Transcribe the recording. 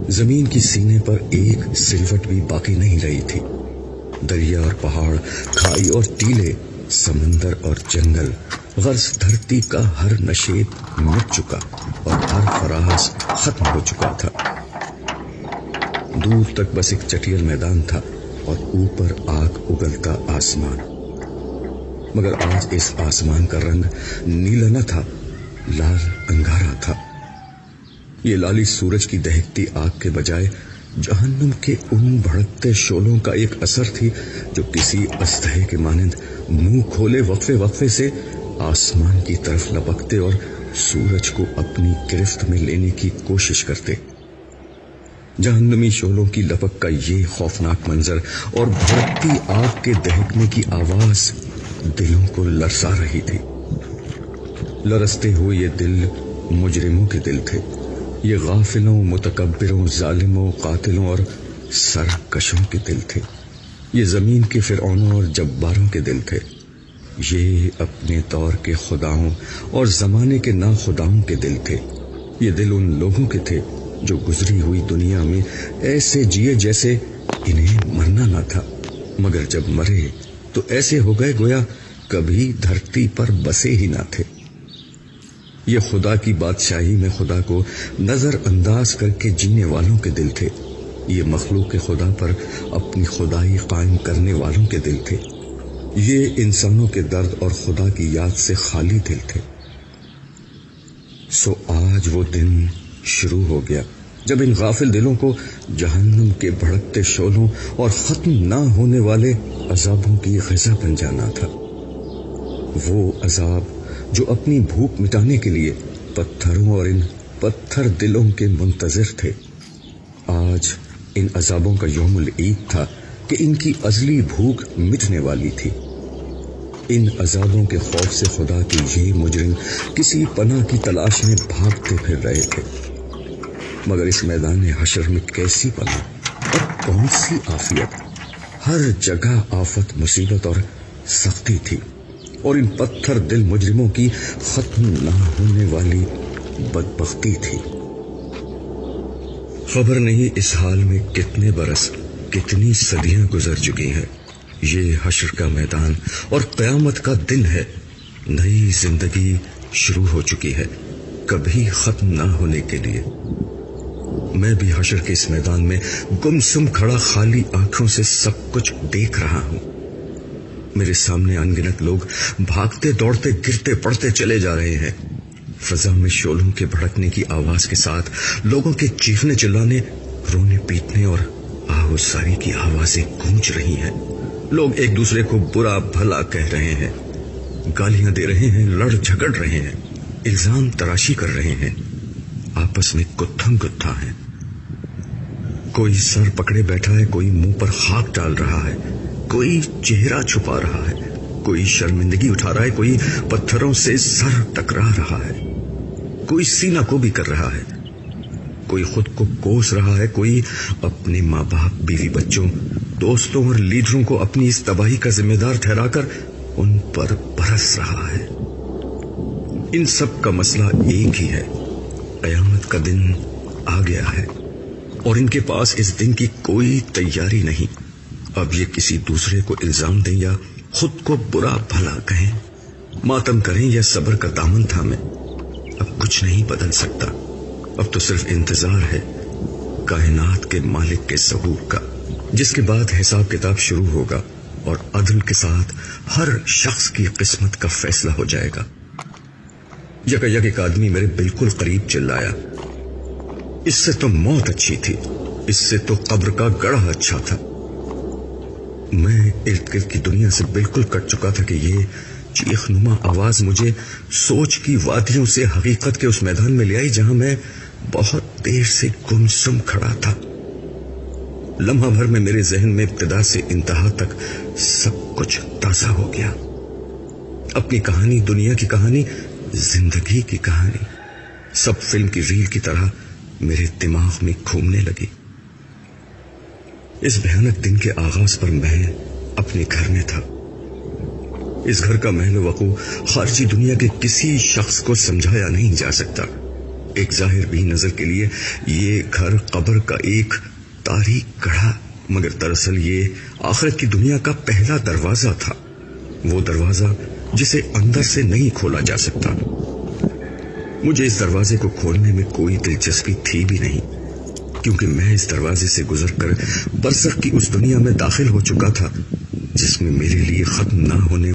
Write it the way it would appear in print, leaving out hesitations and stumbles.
زمین کی سینے پر ایک سلوٹ بھی باقی نہیں رہی تھی۔ دریا اور پہاڑ، کھائی اور ٹیلے، سمندر اور جنگل، غرض دھرتی کا ہر نشیب مٹ چکا اور ہر فراز ختم ہو چکا تھا۔ دور تک بس ایک چٹیل میدان تھا اور اوپر آگ اگلتا آسمان، مگر آج اس آسمان کا رنگ نیلا نہ تھا، لال انگارا تھا۔ یہ لالی سورج کی دہکتی آگ کے بجائے جہنم کے ان بھڑکتے شعلوں کا ایک اثر تھی جو کسی اژدہے کے مانند منہ کھولے وقفے وقفے سے آسمان کی طرف لپکتے اور سورج کو اپنی گرفت میں لینے کی کوشش کرتے۔ جہنمی شعلوں کی لپک کا یہ خوفناک منظر اور بھڑکتی آگ کے دہکنے کی آواز دلوں کو لرزا رہی تھی۔ لرزتے ہوئے یہ دل مجرموں کے دل تھے، یہ غافلوں، متکبروں، ظالموں، قاتلوں اور سرکشوں کے دل تھے، یہ زمین کے فرعونوں اور جباروں کے دل تھے، یہ اپنے دور کے خداؤں اور زمانے کے ناخداؤں کے دل تھے، یہ دل ان لوگوں کے تھے جو گزری ہوئی دنیا میں ایسے جیے جیسے انہیں مرنا نہ تھا، مگر جب مرے تو ایسے ہو گئے گویا کبھی دھرتی پر بسے ہی نہ تھے۔ یہ خدا کی بادشاہی میں خدا کو نظر انداز کر کے جینے والوں کے دل تھے، یہ مخلوق خدا پر اپنی خدائی قائم کرنے والوں کے دل تھے، یہ انسانوں کے درد اور خدا کی یاد سے خالی دل تھے۔ سو آج وہ دن شروع ہو گیا جب ان غافل دلوں کو جہنم کے بھڑکتے شعلوں اور ختم نہ ہونے والے عذابوں کی غذا بن جانا تھا۔ وہ عذاب جو اپنی بھوک مٹانے کے لیے پتھروں اور ان پتھر دلوں کے منتظر تھے۔ آج ان عذابوں کا یوم العید تھا کہ ان کی ازلی بھوک مٹنے والی تھی۔ ان عذابوں کے خوف سے خدا کے یہ مجرم کسی پناہ کی تلاش میں بھاگتے پھر رہے تھے، مگر اس میدان حشر میں کیسی پناہ اور کون سی عافیت؟ ہر جگہ آفت، مصیبت اور سختی تھی، اور ان پتھر دل مجرموں کی ختم نہ ہونے والی بدبختی تھی۔ خبر نہیں اس حال میں کتنے برس، کتنی صدیاں گزر چکی ہیں۔ یہ حشر کا میدان اور قیامت کا دن ہے، نئی زندگی شروع ہو چکی ہے، کبھی ختم نہ ہونے کے لیے۔ میں بھی حشر کے اس میدان میں گمسم کھڑا خالی آنکھوں سے سب کچھ دیکھ رہا ہوں۔ میرے سامنے انگنت لوگ بھاگتے دوڑتے گرتے پڑتے چلے جا رہے ہیں، فضا میں شعلوں کے بھڑکنے کی آواز کے ساتھ لوگوں کے چیخنے چلانے، رونے پیٹنے اور آہوزاری کی آوازیں گونج رہی ہیں۔ لوگ ایک دوسرے کو برا بھلا کہہ رہے ہیں، گالیاں دے رہے ہیں، لڑ جھگڑ رہے ہیں، الزام تراشی کر رہے ہیں، آپس میں گتھم گتھا ہیں۔ کوئی سر پکڑے بیٹھا ہے، کوئی منہ پر خاک ڈال رہا ہے، کوئی چہرہ چھپا رہا ہے، کوئی شرمندگی اٹھا رہا ہے، کوئی پتھروں سے سر ٹکرا رہا ہے، کوئی سینہ کو بھی کر رہا ہے، کوئی خود کو کوس رہا ہے، کوئی اپنے ماں باپ، بیوی بچوں، دوستوں اور لیڈروں کو اپنی اس تباہی کا ذمہ دار ٹھہرا کر ان پر برس رہا ہے۔ ان سب کا مسئلہ ایک ہی ہے، قیامت کا دن آ گیا ہے، اور ان کے پاس اس دن کی کوئی تیاری نہیں۔ اب یہ کسی دوسرے کو الزام دیں یا خود کو برا بھلا کہیں، ماتم کریں یا صبر کا دامن تھامیں، اب کچھ نہیں بدل سکتا۔ اب تو صرف انتظار ہے کائنات کے مالک کے ظہور کا، جس کے بعد حساب کتاب شروع ہوگا اور عدل کے ساتھ ہر شخص کی قسمت کا فیصلہ ہو جائے گا۔ یک ایک آدمی میرے بالکل قریب چلایا، اس سے تو موت اچھی تھی، اس سے تو قبر کا گڑھا اچھا تھا۔ میں ارد گرد کی دنیا سے بالکل کٹ چکا تھا کہ یہ چیخ نما آواز مجھے سوچ کی وادیوں سے حقیقت کے اس میدان میں لے آئی جہاں میں بہت دیر سے گمسم کھڑا تھا۔ لمحہ بھر میں میرے ذہن میں ابتدا سے انتہا تک سب کچھ تازہ ہو گیا۔ اپنی کہانی، دنیا کی کہانی، زندگی کی کہانی، سب فلم کی ریل کی طرح میرے دماغ میں گھومنے لگی۔ اس بھیانک دن کے آغاز پر میں اپنے گھر میں تھا۔ اس گھر کا محل وقوع خارجی دنیا کے کسی شخص کو سمجھایا نہیں جا سکتا۔ ایک ظاہر بھی نظر کے لیے یہ گھر قبر کا ایک تاریک گڑھا، مگر دراصل یہ آخرت کی دنیا کا پہلا دروازہ تھا، وہ دروازہ جسے اندر سے نہیں کھولا جا سکتا۔ مجھے اس دروازے کو کھولنے میں کوئی دلچسپی تھی بھی نہیں، کیونکہ میں اس دروازے سے گزر کر برزخ کی اس دنیا میں داخل ہو چکا تھا جس میں میرے لیے ختم نہ ہونے